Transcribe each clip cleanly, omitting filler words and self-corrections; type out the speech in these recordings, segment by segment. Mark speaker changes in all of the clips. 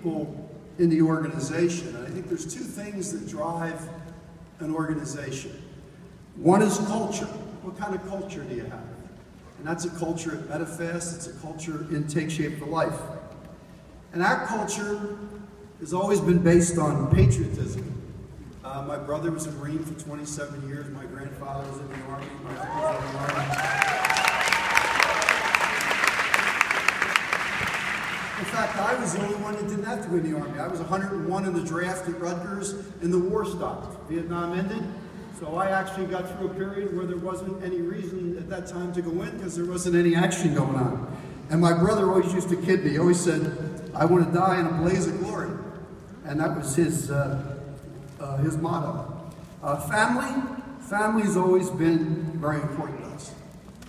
Speaker 1: people in the organization. And I think there's two things that drive an organization. One is culture. What kind of culture do you have? And that's a culture at MetaFast. It's a culture in Take Shape for Life. And our culture has always been based on patriotism. My brother was a Marine for 27 years. My grandfather was in the Army. My uncle was in the Army. In fact, I was the only one that didn't have to go in the Army. I was 101 in the draft at Rutgers, and the war stopped. Vietnam ended, so I actually got through a period where there wasn't any reason at that time to go in because there wasn't any action going on. And my brother always used to kid me. He always said, "I want to die in a blaze of glory," and that was his motto. Family has always been very important to us.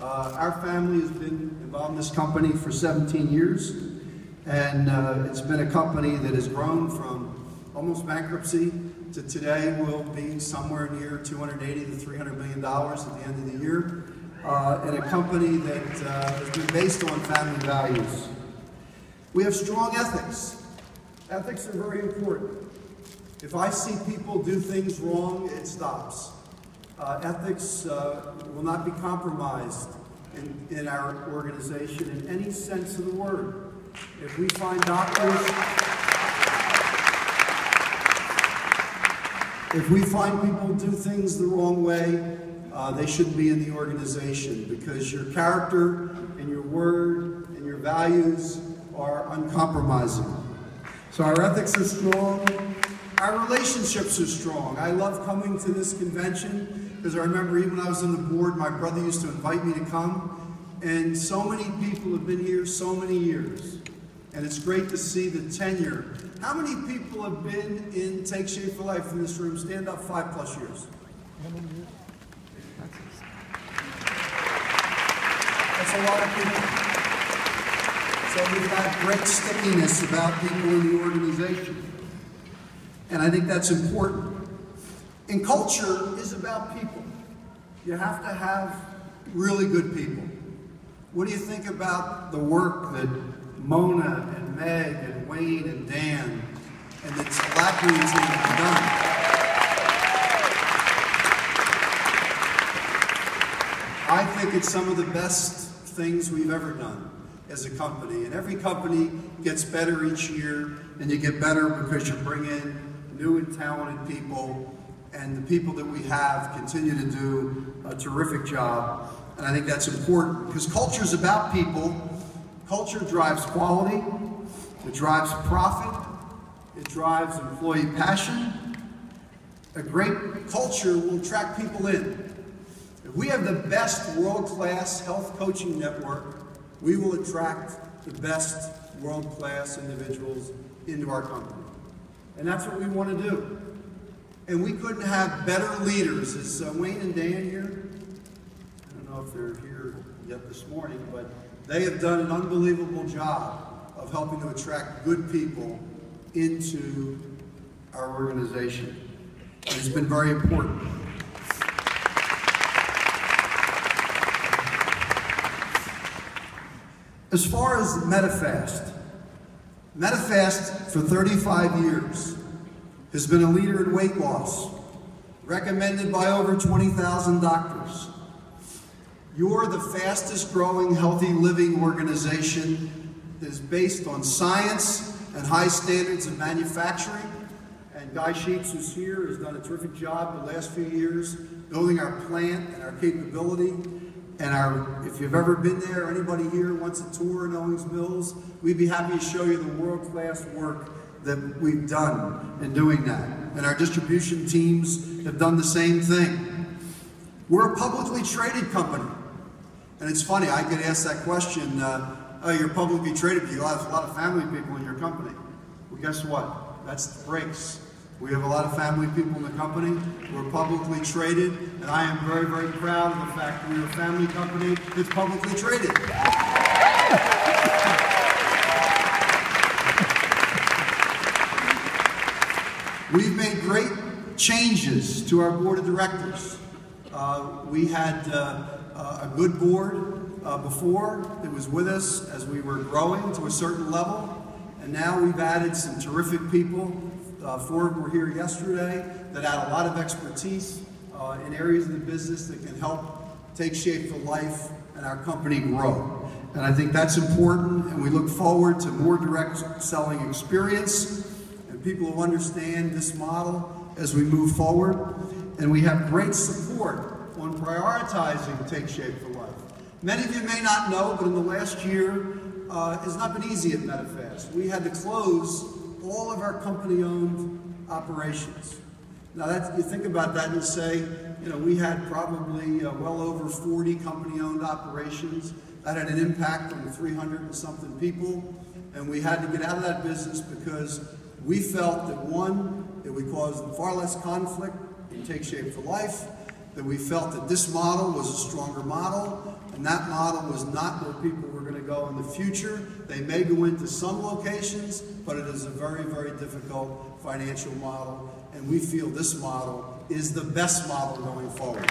Speaker 1: Our family has been involved in this company for 17 years. And it's been a company that has grown from almost bankruptcy to today will be somewhere near $280 to $300 million at the end of the year. And a company that has been based on family values. We have strong ethics. Ethics are very important. If I see people do things wrong, it stops. Ethics will not be compromised in our organization in any sense of the word. If we find doctors, if we find people do things the wrong way, they shouldn't be in the organization because your character and your word and your values are uncompromising. So our ethics are strong. Our relationships are strong. I love coming to this convention because I remember even when I was on the board, my brother used to invite me to come. And so many people have been here so many years. And it's great to see the tenure. How many people have been in Take Shape for Life in this room? Stand up, 5+ years. That's a lot of people. So we've got great stickiness about people in the organization. And I think that's important. And culture is about people. You have to have really good people. What do you think about the work that Mona and Meg and Wayne and Dan and the Blackberry team have done? I think it's some of the best things we've ever done as a company. And every company gets better each year, and you get better because you bring in new and talented people, and the people that we have continue to do a terrific job. And I think that's important because culture is about people. Culture drives quality, it drives profit, it drives employee passion. A great culture will attract people in. If we have the best world-class health coaching network, we will attract the best world-class individuals into our company. And that's what we want to do. And we couldn't have better leaders. Is Wayne and Dan here? I don't know if they're here yet this morning, but they have done an unbelievable job of helping to attract good people into our organization. And it's been very important. As far as MetaFast, MetaFast for 35 years has been a leader in weight loss, recommended by over 20,000 doctors. You're the fastest growing healthy living organization that is based on science and high standards of manufacturing. And Guy Sheets, who's here, has done a terrific job the last few years building our plant and our capability. And if you've ever been there, anybody here wants a tour in Owings Mills, we'd be happy to show you the world-class work that we've done in doing that. And our distribution teams have done the same thing. We're a publicly traded company. And it's funny, I get asked that question, oh, you're publicly traded, but you have a lot of family people in your company. Well, guess what? That's the breaks. We have a lot of family people in the company. We're publicly traded, and I am very, very proud of the fact that we're a family company that's publicly traded. We've made great changes to our board of directors. We had a good board before that was with us as we were growing to a certain level, And now we've added some terrific people. 4 were here yesterday that add a lot of expertise in areas of the business that can help take shape for life and our company grow. And I think that's important, and we look forward to more direct selling experience and people who understand this model as we move forward. And we have great support on prioritizing Take Shape for Life. Many of you may not know, but in the last year, it's not been easy at MetaFast. We had to close all of our company-owned operations. Now, you think about that and say, we had probably well over 40 company-owned operations. That had an impact on 300 and something people, and we had to get out of that business because we felt that, one, it would cause far less conflict in Take Shape for Life, that we felt that this model was a stronger model, and that model was not where people were going to go in the future. They may go into some locations, but it is a very, very difficult financial model, and we feel this model is the best model going forward.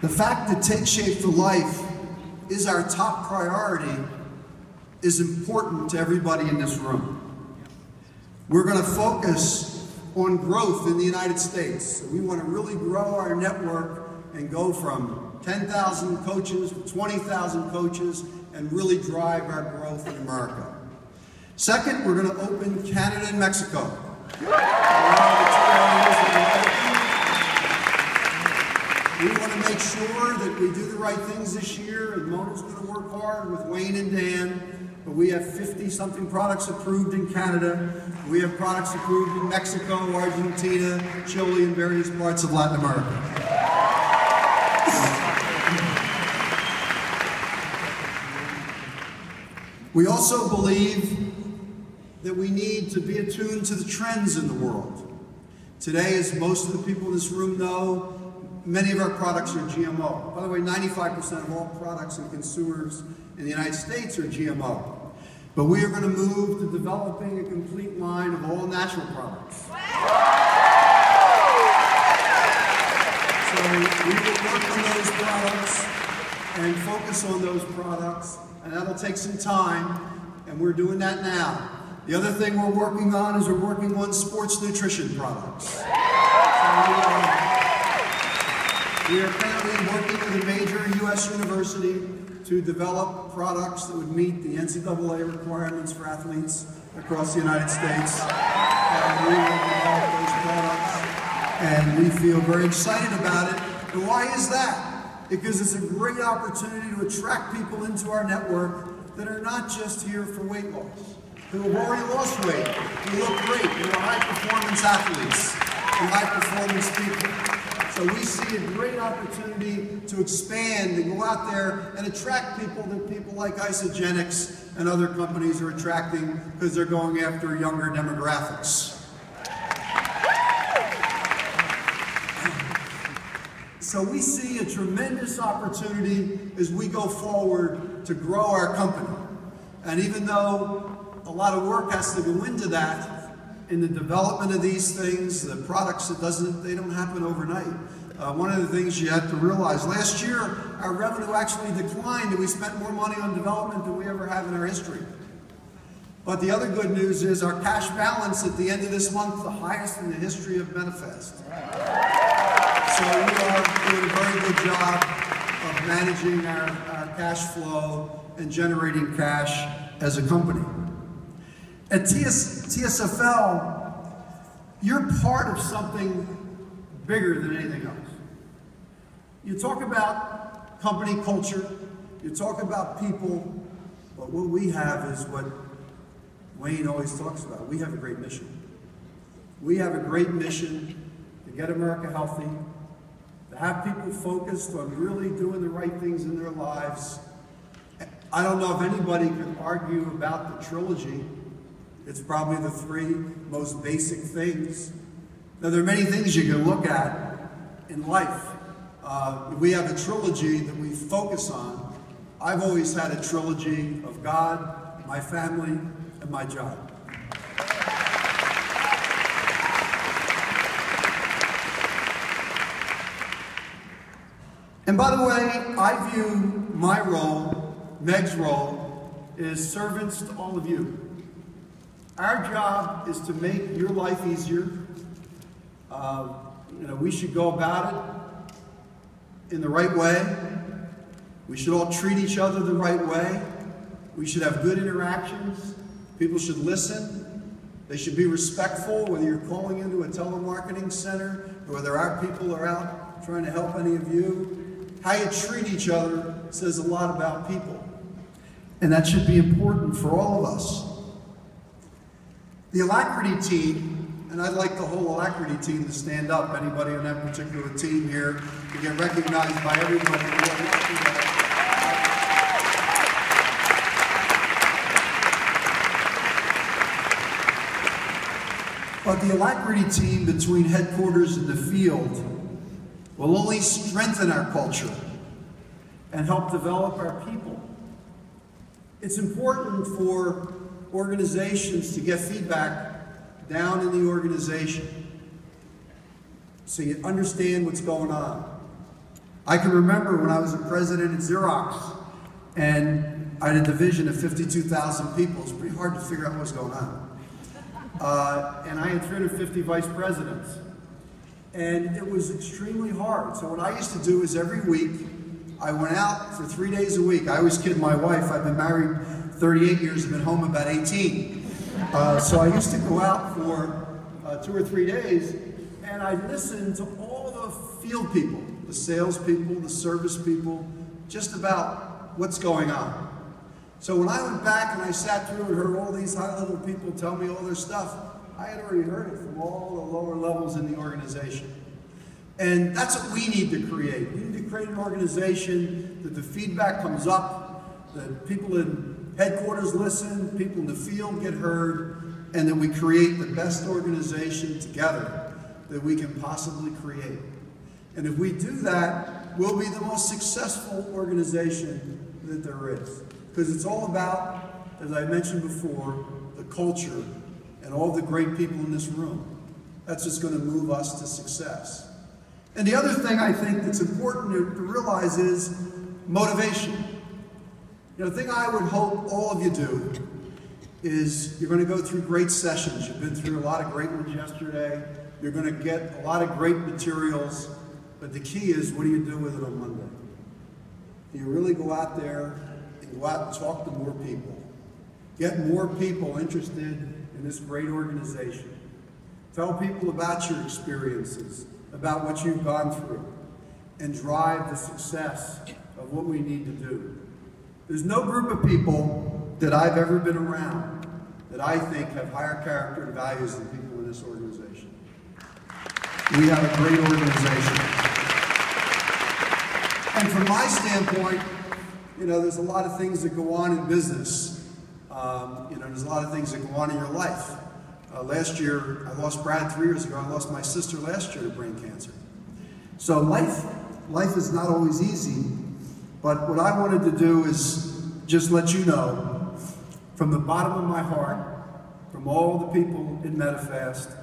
Speaker 1: The fact that Take Shape for Life is our top priority is important to everybody in this room. We're going to focus on growth in the United States. So we want to really grow our network and go from 10,000 coaches to 20,000 coaches and really drive our growth in America. Second, we're going to open Canada and Mexico. We want to make sure that we do the right things this year, and Mona's going to work hard with Wayne and Dan, but we have 50-something products approved in Canada. We have products approved in Mexico, Argentina, Chile, and various parts of Latin America. We also believe that we need to be attuned to the trends in the world. Today, as most of the people in this room know, many of our products are GMO. By the way, 95% of all products and consumers in the United States are GMO. But we are going to move to developing a complete line of all natural products. So we will work on those products and focus on those products, and that'll take some time, and we're doing that now. The other thing we're working on is we're working on sports nutrition products. So we are currently working with a major U.S. university to develop products that would meet the NCAA requirements for athletes across the United States. And we will develop those products, and we feel very excited about it. And why is that? Because it's a great opportunity to attract people into our network that are not just here for weight loss, who have already lost weight, who look great, who are high-performance athletes and high-performance people. So we see a great opportunity to expand and go out there and attract people that people like Isogenics and other companies are attracting because they're going after younger demographics. So we see a tremendous opportunity as we go forward to grow our company. And even though a lot of work has to go into that, in the development of these things, the products, they don't happen overnight. One of the things you have to realize, last year our revenue actually declined and we spent more money on development than we ever have in our history. But the other good news is our cash balance at the end of this month, the highest in the history of MetaFast. So we are doing a very good job of managing our cash flow and generating cash as a company. At TSFL, you're part of something bigger than anything else. You talk about company culture, you talk about people, but what we have is what Wayne always talks about. We have a great mission. We have a great mission to get America healthy, to have people focused on really doing the right things in their lives. I don't know if anybody can argue about the trilogy. It's probably the 3 most basic things. Now, there are many things you can look at in life. We have a trilogy that we focus on. I've always had a trilogy of God, my family, and my job. And by the way, I view my role, Meg's role, as servants to all of you. Our job is to make your life easier. We should go about it in the right way. We should all treat each other the right way. We should have good interactions. People should listen. They should be respectful, whether you're calling into a telemarketing center or whether our people are out trying to help any of you. How you treat each other says a lot about people. And that should be important for all of us. The Alacrity team, and I'd like the whole Alacrity team to stand up, anybody on that particular team here, to get recognized by everybody. But the Alacrity team between headquarters and the field will only strengthen our culture and help develop our people. It's important for organizations to get feedback down in the organization so you understand what's going on. I can remember when I was a president at Xerox and I had a division of 52,000 people. It's pretty hard to figure out what's going on. And I had 350 vice presidents. And it was extremely hard. So what I used to do is every week, I went out for 3 days a week. I always kid my wife. I've been married 38 years, I've been home about 18. So I used to go out for 2 or 3 days, and I'd listen to all the field people, the sales people, the service people, just about what's going on. So when I went back and I sat through and heard all these high-level people tell me all their stuff, I had already heard it from all the lower levels in the organization. And that's what we need to create. We need to create an organization that the feedback comes up, that people in headquarters listen, people in the field get heard, and that we create the best organization together that we can possibly create. And if we do that, we'll be the most successful organization that there is. Because it's all about, as I mentioned before, the culture and all the great people in this room. That's what's going to move us to success. And the other thing I think that's important to realize is motivation. The thing I would hope all of you do is you're going to go through great sessions. You've been through a lot of great ones yesterday. You're going to get a lot of great materials. But the key is, what do you do with it on Monday? Do you really go out there and go out and talk to more people? Get more people interested in this great organization. Tell people about your experiences, about what you've gone through, and drive the success of what we need to do. There's no group of people that I've ever been around that I think have higher character and values than people in this organization. We have a great organization. And from my standpoint, there's a lot of things that go on in business. There's a lot of things that go on in your life. Last year, I lost Brad 3 years ago. I lost my sister last year to brain cancer. So life is not always easy. But what I wanted to do is just let you know, from the bottom of my heart, from all the people in Medifast,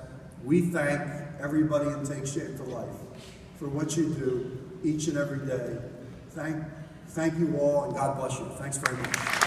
Speaker 1: we thank everybody in Take Shape for Life for what you do each and every day. Thank you all, and God bless you. Thanks very much.